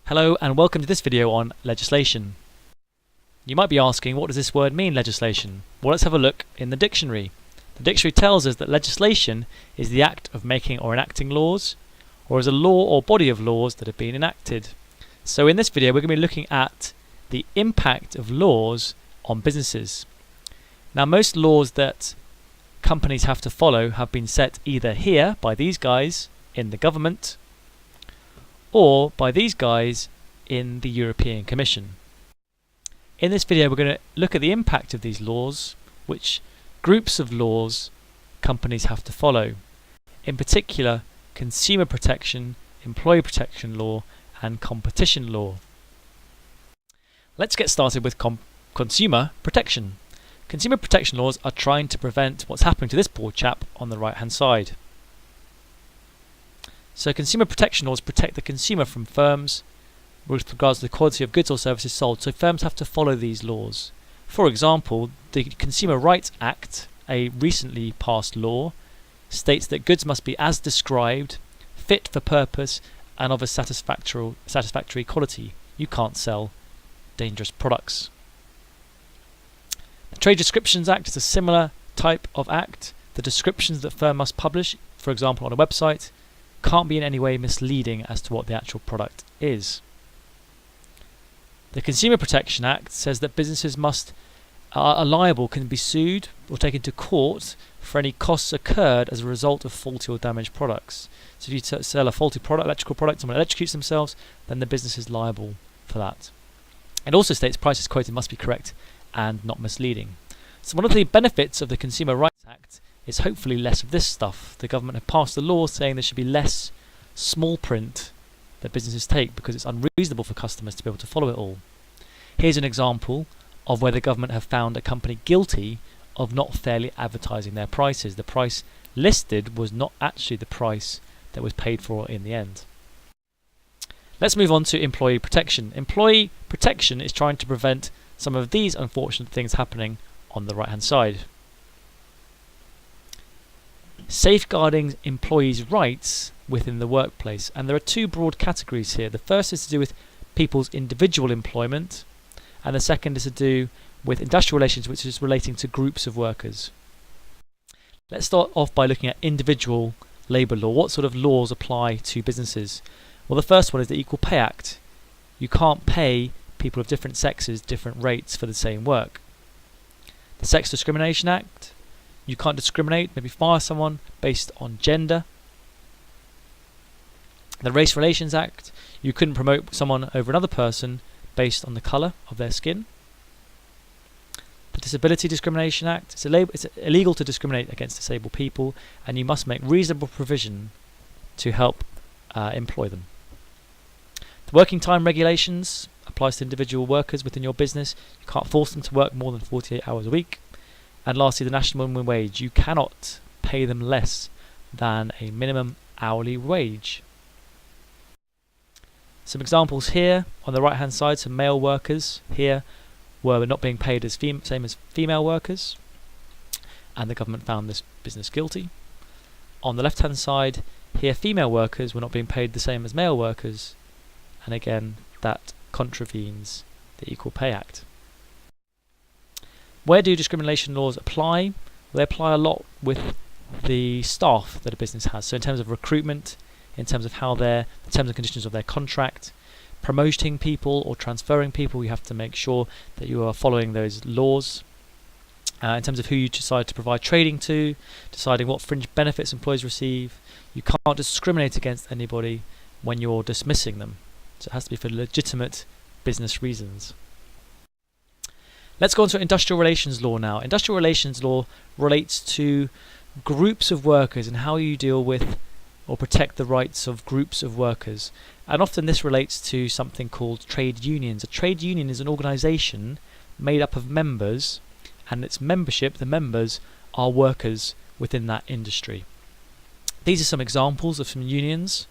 Hello and welcome to this video on legislation. You might be asking, what does this word mean, legislation? Well, let's have a look in the dictionary. The dictionary tells us that legislation is the act of making or enacting laws, or is a law or body of laws that have been enacted. So in this video we're going to be looking at the impact of laws on businesses. Now, most laws that companies have to follow have been set either here by these guys in the government or by these guys in the European Commission. In this video we're going to look at the impact of these laws, which groups of laws companies have to follow. In particular, consumer protection, employee protection law and competition law. Let's get started with consumer protection. Consumer protection laws are trying to prevent what's happening to this poor chap on the right hand side. So consumer protection laws protect the consumer from firms with regards to the quality of goods or services sold. So firms have to follow these laws. For example, the Consumer Rights Act, a recently passed law, states that goods must be as described, fit for purpose and of a satisfactory quality. You can't sell dangerous products. The Trade Descriptions Act is a similar type of act. The descriptions that firm must publish, for example on a website, can't be in any way misleading as to what the actual product is. The Consumer Protection Act says that businesses are liable, can be sued or taken to court for any costs occurred as a result of faulty or damaged products. So if you sell a faulty electrical product, someone electrocutes themselves, then the business is liable for that. It also states prices quoted must be correct and not misleading. So one of the benefits of the Consumer Rights Act is hopefully less of this stuff. The government have passed a law saying there should be less small print that businesses take because it's unreasonable for customers to be able to follow it all. Here's an example of where the government have found a company guilty of not fairly advertising their prices. The price listed was not actually the price that was paid for in the end. Let's move on to employee protection. Employee protection is trying to prevent some of these unfortunate things happening on the right hand side. Safeguarding employees' rights within the workplace, and there are two broad categories here. The first is to do with people's individual employment, and the second is to do with industrial relations, which is relating to groups of workers. Let's start off by looking at individual labour law. What sort of laws apply to businesses? Well, the first one is the Equal Pay Act. You can't pay people of different sexes different rates for the same work. The Sex Discrimination Act. You can't discriminate, maybe fire someone based on gender. The Race Relations Act. You couldn't promote someone over another person based on the colour of their skin. The Disability Discrimination Act. It's illegal to discriminate against disabled people, and you must make reasonable provision to help employ them. The Working Time Regulations applies to individual workers within your business. You can't force them to work more than 48 hours a week. And lastly, the National Minimum Wage. You cannot pay them less than a minimum hourly wage. Some examples here on the right hand side. Some male workers here were not being paid as same as female workers, and the government found this business guilty. On the left hand side here, female workers were not being paid the same as male workers, and again that contravenes the Equal Pay Act. Where do discrimination laws apply? Well, they apply a lot with the staff that a business has. So in terms of recruitment, in terms of the terms and conditions of their contract, promoting people or transferring people, you have to make sure that you are following those laws. In terms of who you decide to provide training to, deciding what fringe benefits employees receive, you can't discriminate against anybody when you're dismissing them. So it has to be for legitimate business reasons. Let's go on to industrial relations law now. Industrial relations law relates to groups of workers and how you deal with or protect the rights of groups of workers. And often this relates to something called trade unions. A trade union is an organisation made up of members, and its membership, the members, are workers within that industry. These are some examples of some unions.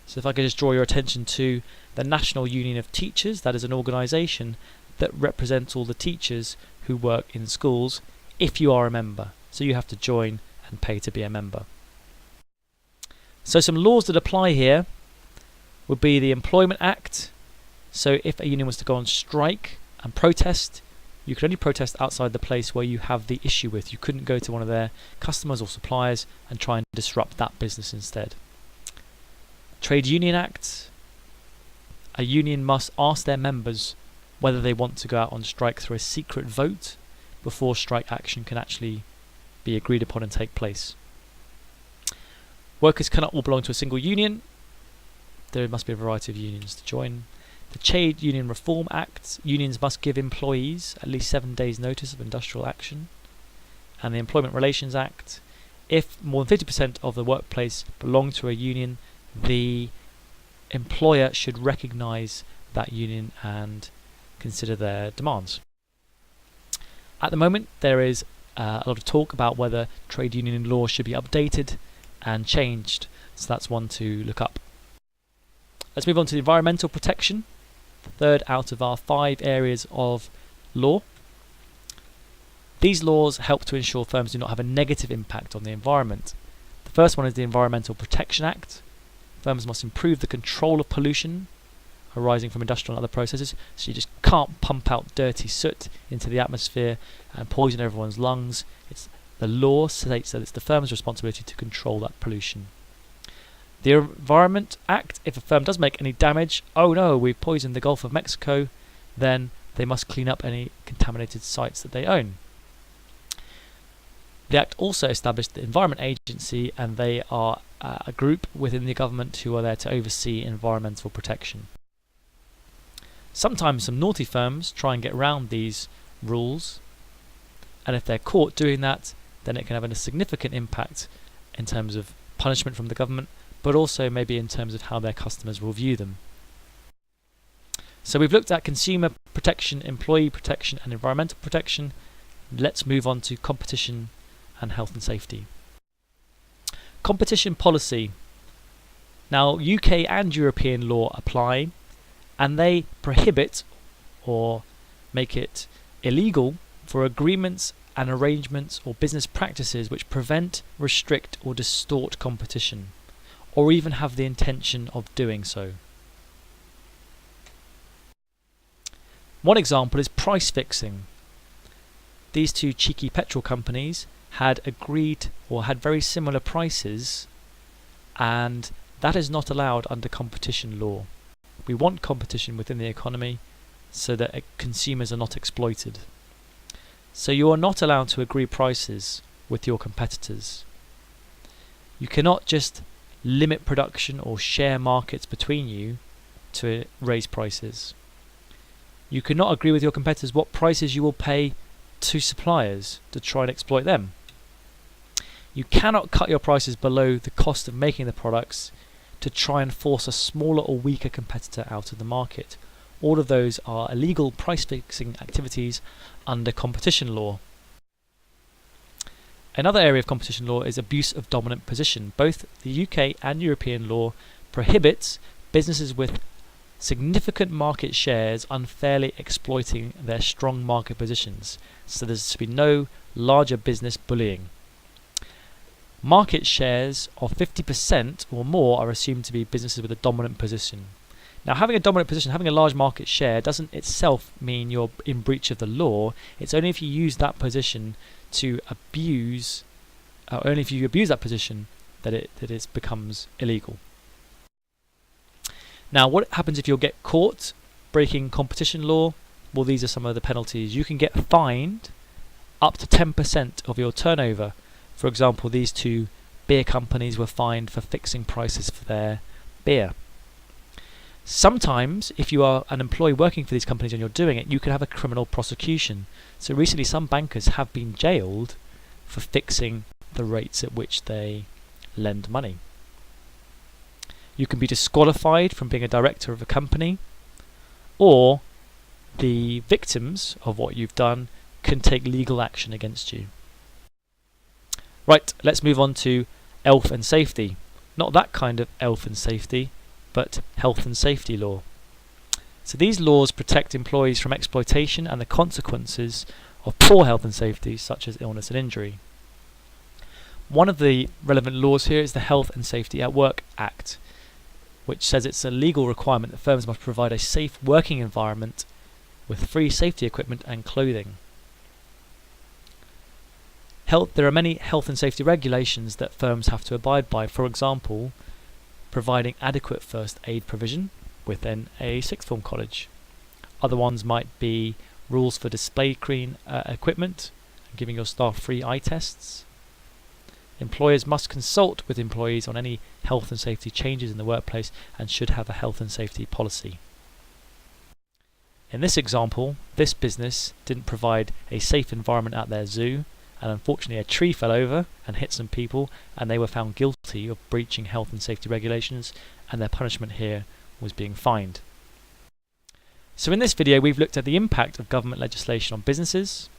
So if I could just draw your attention to the National Union of Teachers, that is an organisation that represents all the teachers who work in schools if you are a member. So you have to join and pay to be a member. So some laws that apply here would be the Employment Act, So if a union was to go on strike and protest, you could only protest outside the place where you have the issue with. You couldn't go to one of their customers or suppliers and try and disrupt that business instead. Trade Union Act. A union must ask their members whether they want to go out on strike through a secret vote before strike action can actually be agreed upon and take place. Workers cannot all belong to a single union. There must be a variety of unions to join. The Trade Union Reform Act. Unions must give employees at least 7 days' notice of industrial action. And the Employment Relations Act. If more than 50% of the workplace belong to a union, the employer should recognise that union and consider their demands. At the moment, there is a lot of talk about whether trade union law should be updated and changed, so that's one to look up. Let's move on to environmental protection, the third out of our 5 areas of law. These laws help to ensure firms do not have a negative impact on the environment. The first one is the Environmental Protection Act. Firms must improve the control of pollution arising from industrial and other processes, so you just can't pump out dirty soot into the atmosphere and poison everyone's lungs. The law states that it's the firm's responsibility to control that pollution. The Environment Act, if a firm does make any damage, oh no, we've poisoned the Gulf of Mexico, then they must clean up any contaminated sites that they own. The Act also established the Environment Agency, and they are a group within the government who are there to oversee environmental protection. Sometimes some naughty firms try and get around these rules, and if they're caught doing that, then it can have a significant impact in terms of punishment from the government, but also maybe in terms of how their customers will view them. So we've looked at consumer protection, employee protection and environmental protection. Let's move on to competition and health and safety. Competition policy. Now UK and European law apply, and they prohibit or make it illegal for agreements and arrangements or business practices which prevent, restrict or distort competition, or even have the intention of doing so. One example is price fixing. These 2 cheeky petrol companies had agreed or had very similar prices, and that is not allowed under competition law. We want competition within the economy so that consumers are not exploited. So you are not allowed to agree prices with your competitors. You cannot just limit production or share markets between you to raise prices. You cannot agree with your competitors what prices you will pay to suppliers to try and exploit them. You cannot cut your prices below the cost of making the products to try and force a smaller or weaker competitor out of the market. All of those are illegal price fixing activities under competition law. Another area of competition law is abuse of dominant position. Both the UK and European law prohibits businesses with significant market shares unfairly exploiting their strong market positions. So there's to be no larger business bullying. Market shares of 50% or more are assumed to be businesses with a dominant position. Now, having a dominant position, having a large market share, doesn't itself mean you're in breach of the law. It's only if you use that position to abuse, or only if you abuse that position, that it becomes illegal. Now, what happens if you get caught breaking competition law? Well, these are some of the penalties. You can get fined up to 10% of your turnover. For example, these 2 beer companies were fined for fixing prices for their beer. Sometimes, if you are an employee working for these companies and you're doing it, you can have a criminal prosecution. So recently some bankers have been jailed for fixing the rates at which they lend money. You can be disqualified from being a director of a company, or the victims of what you've done can take legal action against you. Right, let's move on to health and safety. Not that kind of health and safety, but health and safety law. So these laws protect employees from exploitation and the consequences of poor health and safety, such as illness and injury. One of the relevant laws here is the Health and Safety at Work Act. which says it's a legal requirement that firms must provide a safe working environment with free safety equipment and clothing. There are many health and safety regulations that firms have to abide by. For example, providing adequate first aid provision within a sixth form college. Other ones might be rules for display screen equipment, giving your staff free eye tests. Employers must consult with employees on any health and safety changes in the workplace and should have a health and safety policy. In this example, this business didn't provide a safe environment at their zoo, and unfortunately a tree fell over and hit some people, and they were found guilty of breaching health and safety regulations, and their punishment here was being fined. So in this video we've looked at the impact of government legislation on businesses,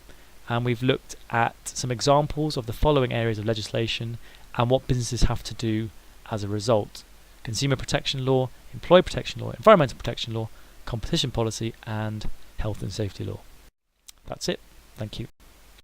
and we've looked at some examples of the following areas of legislation and what businesses have to do as a result: consumer protection law, employee protection law, environmental protection law, competition policy, and health and safety law. That's it. Thank you.